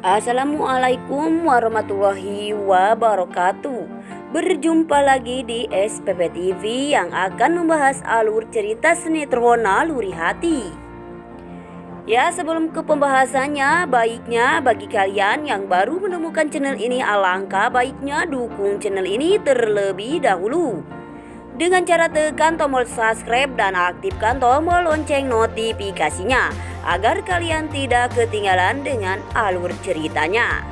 Assalamualaikum warahmatullahi wabarakatuh. Berjumpa lagi di SPP TV yang akan membahas alur cerita sinetron Naluri Hati. Ya, sebelum ke pembahasannya, baiknya bagi kalian yang baru menemukan channel ini, alangkah baiknya dukung channel ini terlebih dahulu dengan cara tekan tombol subscribe dan aktifkan tombol lonceng notifikasinya agar kalian tidak ketinggalan dengan alur ceritanya.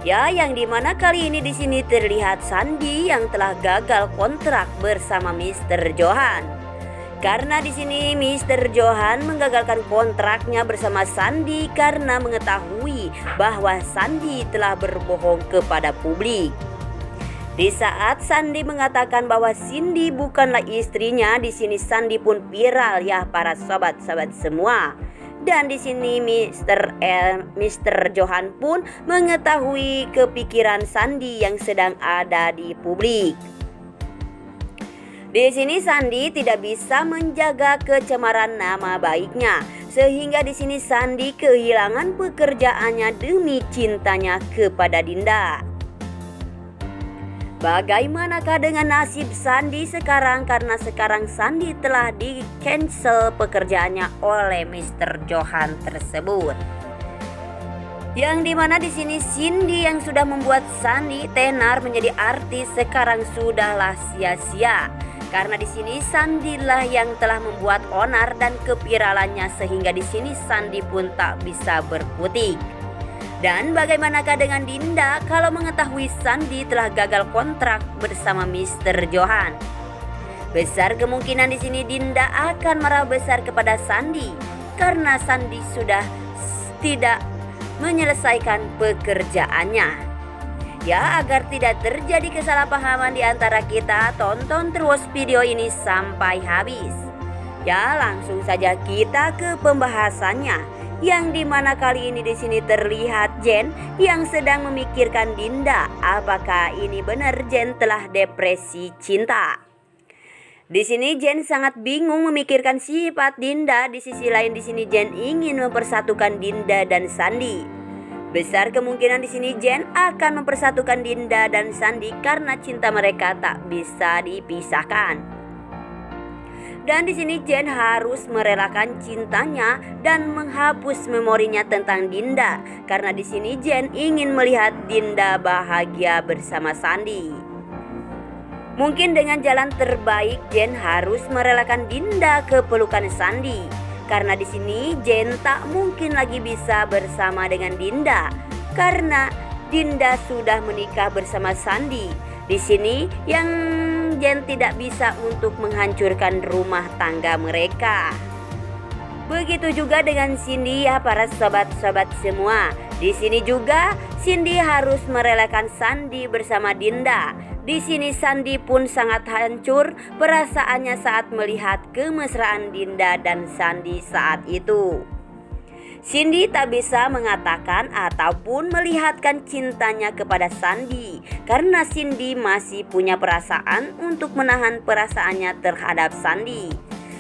Ya, yang dimana kali ini di sini terlihat Sandi yang telah gagal kontrak bersama Mr. Johan. Karena di sini Mr. Johan menggagalkan kontraknya bersama Sandi karena mengetahui bahwa Sandi telah berbohong kepada publik. Di saat Sandi mengatakan bahwa Cindy bukanlah istrinya, di sini Sandi pun viral ya para sobat-sobat semua. Dan di sini Mr. Johan pun mengetahui kepikiran Sandi yang sedang ada di publik. Di sini Sandi tidak bisa menjaga kecemaran nama baiknya, sehingga di sini Sandi kehilangan pekerjaannya demi cintanya kepada Dinda. Bagaimanakah dengan nasib Sandi sekarang, karena sekarang Sandi telah di-cancel pekerjaannya oleh Mr. Johan tersebut. Yang dimana di sini Cindy yang sudah membuat Sandi tenar menjadi artis sekarang sudahlah sia-sia. Karena di sini Sandi lah yang telah membuat onar dan keviralannya, sehingga di sini Sandi pun tak bisa berkutik. Dan bagaimanakah dengan Dinda kalau mengetahui Sandi telah gagal kontrak bersama Mr. Johan? Besar kemungkinan di sini Dinda akan marah besar kepada Sandi karena Sandi sudah tidak menyelesaikan pekerjaannya. Ya, agar tidak terjadi kesalahpahaman di antara kita, tonton terus video ini sampai habis. Ya, langsung saja kita ke pembahasannya. Yang dimana kali ini di sini terlihat Jen yang sedang memikirkan Dinda. Apakah ini benar Jen telah depresi cinta? Di sini Jen sangat bingung memikirkan sifat Dinda. Di sisi lain di sini Jen ingin mempersatukan Dinda dan Sandi. Besar kemungkinan di sini Jen akan mempersatukan Dinda dan Sandi karena cinta mereka tak bisa dipisahkan. Dan di sini Jen harus merelakan cintanya dan menghapus memorinya tentang Dinda karena di sini Jen ingin melihat Dinda bahagia bersama Sandi. Mungkin dengan jalan terbaik Jen harus merelakan Dinda ke pelukan Sandi karena di sini Jen tak mungkin lagi bisa bersama dengan Dinda karena Dinda sudah menikah bersama Sandi. Di sini yang Jen tidak bisa untuk menghancurkan rumah tangga mereka. Begitu juga dengan Cindy ya para sobat-sobat semua. Di sini juga Cindy harus merelakan Sandi bersama Dinda. Di sini Sandi pun sangat hancur perasaannya saat melihat kemesraan Dinda dan Sandi saat itu. Cindy tak bisa mengatakan ataupun melihatkan cintanya kepada Sandi karena Cindy masih punya perasaan untuk menahan perasaannya terhadap Sandi.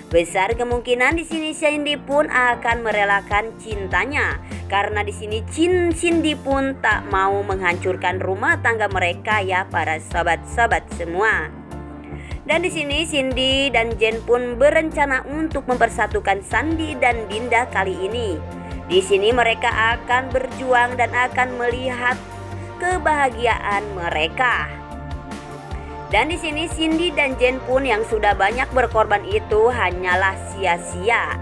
Besar kemungkinan di sini Cindy pun akan merelakan cintanya karena di sini Cindy pun tak mau menghancurkan rumah tangga mereka ya para sobat-sobat semua. Dan di sini Cindy dan Jen pun berencana untuk mempersatukan Sandi dan Dinda kali ini. Di sini mereka akan berjuang dan akan melihat kebahagiaan mereka. Dan di sini Cindy dan Jen pun yang sudah banyak berkorban itu hanyalah sia-sia.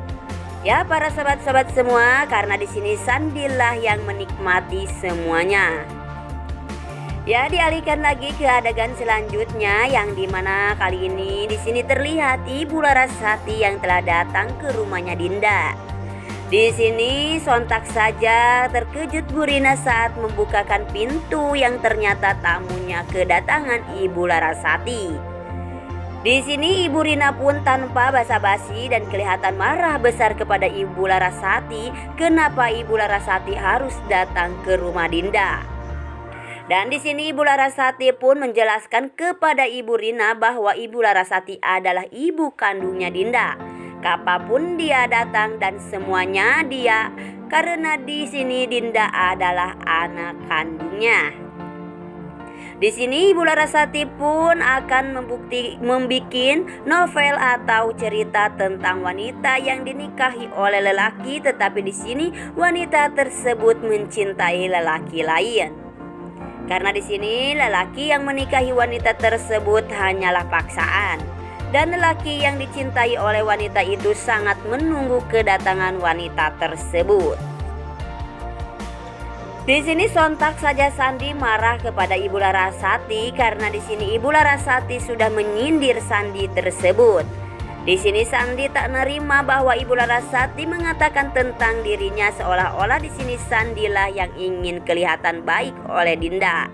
Ya para sobat-sobat semua, karena di sini Sandi lah yang menikmati semuanya. Ya, dialihkan lagi ke adegan selanjutnya yang dimana kali ini di sini terlihat Ibu Larasati yang telah datang ke rumahnya Dinda. Di sini sontak saja terkejut Bu Rina saat membukakan pintu yang ternyata tamunya kedatangan Ibu Larasati. Di sini Ibu Rina pun tanpa basa-basi dan kelihatan marah besar kepada Ibu Larasati kenapa Ibu Larasati harus datang ke rumah Dinda. Dan di sini Ibu Larasati pun menjelaskan kepada Ibu Rina bahwa Ibu Larasati adalah ibu kandungnya Dinda. Kapanpun dia datang dan semuanya dia karena di sini Dinda adalah anak kandungnya. Di sini Ibu Larasati pun akan membuat novel atau cerita tentang wanita yang dinikahi oleh lelaki, tetapi di sini wanita tersebut mencintai lelaki lain. Karena di sini lelaki yang menikahi wanita tersebut hanyalah paksaan, dan lelaki yang dicintai oleh wanita itu sangat menunggu kedatangan wanita tersebut. Di sini sontak saja Sandi marah kepada Ibu Larasati karena di sini Ibu Larasati sudah menyindir Sandi tersebut. Di sini Sandi tak nerima bahwa Ibu Larasati mengatakan tentang dirinya, seolah-olah di sini Sandilah yang ingin kelihatan baik oleh Dinda.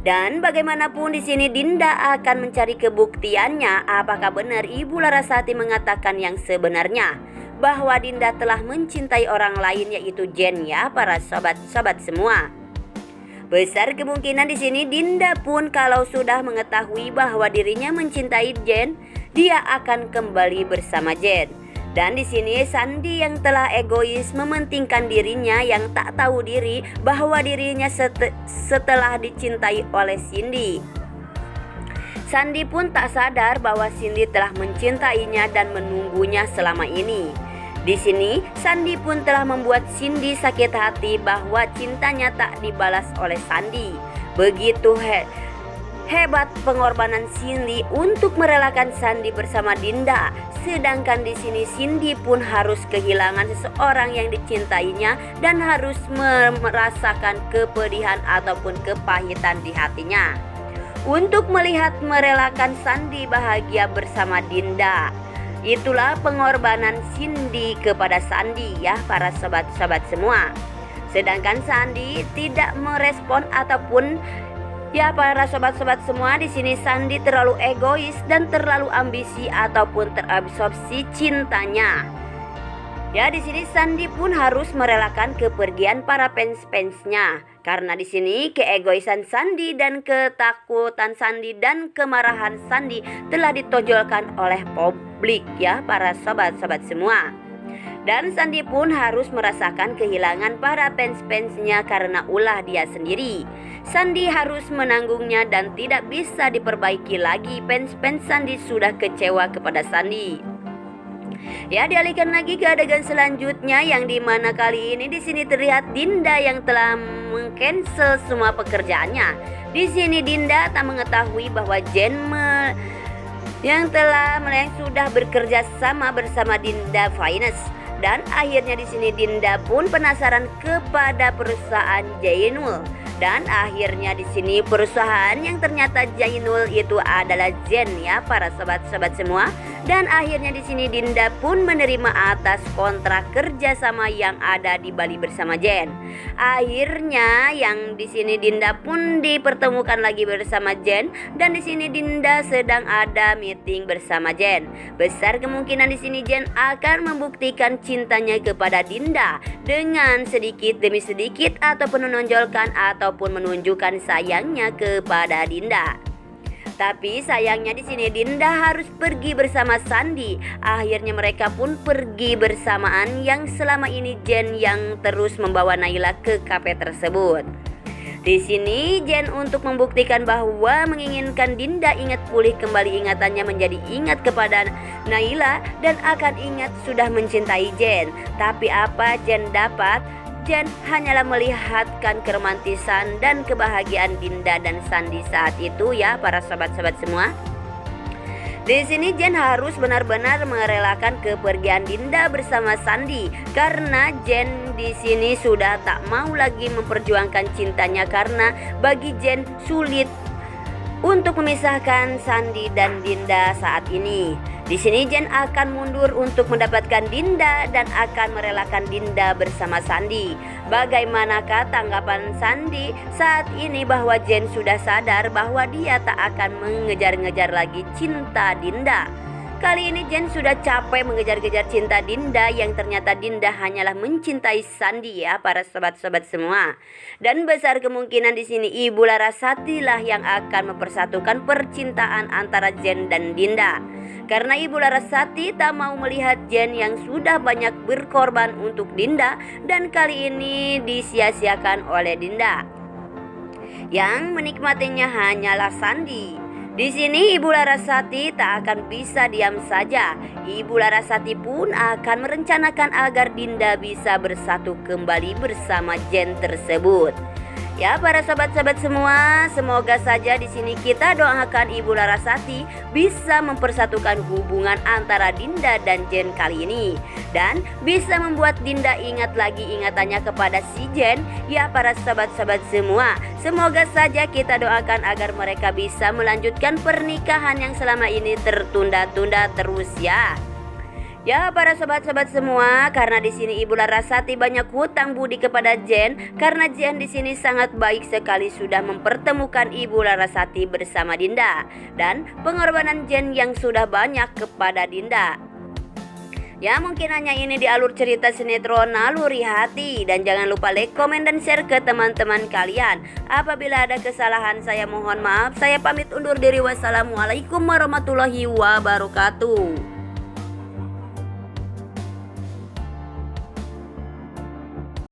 Dan bagaimanapun di sini Dinda akan mencari kebuktiannya apakah benar Ibu Larasati mengatakan yang sebenarnya, bahwa Dinda telah mencintai orang lain, yaitu Jen, ya para sobat-sobat semua. Besar kemungkinan di sini Dinda pun kalau sudah mengetahui bahwa dirinya mencintai Jen, dia akan kembali bersama Jen. Dan di sini Sandi yang telah egois mementingkan dirinya yang tak tahu diri bahwa dirinya setelah dicintai oleh Cindy. Sandi pun tak sadar bahwa Cindy telah mencintainya dan menunggunya selama ini. Di sini Sandi pun telah membuat Cindy sakit hati bahwa cintanya tak dibalas oleh Sandi. Begitu hebat pengorbanan Cindy untuk merelakan Sandi bersama Dinda. Sedangkan di sini Cindy pun harus kehilangan seseorang yang dicintainya dan harus merasakan kepedihan ataupun kepahitan di hatinya untuk melihat merelakan Sandi bahagia bersama Dinda. Itulah pengorbanan Cindy kepada Sandi, ya para sobat-sobat semua. Sedangkan Sandi tidak merespon ataupun, ya para sobat-sobat semua, di sini Sandi terlalu egois dan terlalu ambisi ataupun terabsorpsi cintanya. Ya, di sini Sandi pun harus merelakan kepergian para fans-fansnya. Karena di sini keegoisan Sandi dan ketakutan Sandi dan kemarahan Sandi telah ditonjolkan oleh publik, ya para sobat-sobat semua. Dan Sandi pun harus merasakan kehilangan para fans-fansnya karena ulah dia sendiri. Sandi harus menanggungnya dan tidak bisa diperbaiki lagi. Fans-fans Sandi sudah kecewa kepada Sandi. Ya, dialihkan lagi ke adegan selanjutnya yang dimana kali ini di sini terlihat Dinda yang telah mengcancel semua pekerjaannya. Di sini Dinda tak mengetahui bahwa Jen yang sudah bekerja sama bersama Dinda Finance. Dan akhirnya di sini Dinda pun penasaran kepada perusahaan Jainul. Dan akhirnya di sini perusahaan yang ternyata Jainul itu adalah Jen, ya para sobat-sobat semua. Dan akhirnya di sini Dinda pun menerima atas kontrak kerjasama yang ada di Bali bersama Jen. Akhirnya yang di sini Dinda pun dipertemukan lagi bersama Jen, dan di sini Dinda sedang ada meeting bersama Jen. Besar kemungkinan di sini Jen akan membuktikan cintanya kepada Dinda dengan sedikit demi sedikit ataupun menonjolkan ataupun menunjukkan sayangnya kepada Dinda. Tapi sayangnya di sini Dinda harus pergi bersama Sandi. Akhirnya mereka pun pergi bersamaan, yang selama ini Jen yang terus membawa Naila ke kafe tersebut. Di sini Jen untuk membuktikan bahwa menginginkan Dinda ingat pulih kembali ingatannya menjadi ingat kepada Naila dan akan ingat sudah mencintai Jen. Tapi apa Jen dapat? Jen hanyalah melihatkan keromantisan dan kebahagiaan Dinda dan Sandi saat itu, ya para sobat-sobat semua. Di sini Jen harus benar-benar merelakan kepergian Dinda bersama Sandi karena Jen di sini sudah tak mau lagi memperjuangkan cintanya karena bagi Jen sulit untuk memisahkan Sandi dan Dinda saat ini. Di sini Jen akan mundur untuk mendapatkan Dinda dan akan merelakan Dinda bersama Sandi. Bagaimanakah tanggapan Sandi saat ini bahwa Jen sudah sadar bahwa dia tak akan mengejar-ngejar lagi cinta Dinda? kali ini Jen sudah capek mengejar-kejar cinta Dinda yang ternyata Dinda hanyalah mencintai Sandi ya para sobat-sobat semua. Dan besar kemungkinan di sini Ibu Larasati lah yang akan mempersatukan percintaan antara Jen dan Dinda. Karena Ibu Larasati tak mau melihat Jen yang sudah banyak berkorban untuk Dinda dan kali ini disia-siakan oleh Dinda. Yang menikmatinya hanyalah Sandi. Di sini Ibu Larasati tak akan bisa diam saja. Ibu Larasati pun akan merencanakan agar Dinda bisa bersatu kembali bersama Jen tersebut. Ya para sobat-sobat semua, semoga saja di sini kita doakan Ibu Larasati bisa mempersatukan hubungan antara Dinda dan Jen kali ini. Dan bisa membuat Dinda ingat lagi ingatannya kepada si Jen. Ya para sobat-sobat semua, semoga saja kita doakan agar mereka bisa melanjutkan pernikahan yang selama ini tertunda-tunda terus ya. Ya para sobat-sobat semua, karena di sini Ibu Larasati banyak hutang budi kepada Jen karena Jen di sini sangat baik sekali sudah mempertemukan Ibu Larasati bersama Dinda dan pengorbanan Jen yang sudah banyak kepada Dinda. Ya mungkin hanya ini di alur cerita sinetron Naluri Hati. Dan jangan lupa like, komen, dan share ke teman-teman kalian. Apabila ada kesalahan saya mohon maaf. Saya pamit undur diri. Wassalamualaikum warahmatullahi wabarakatuh.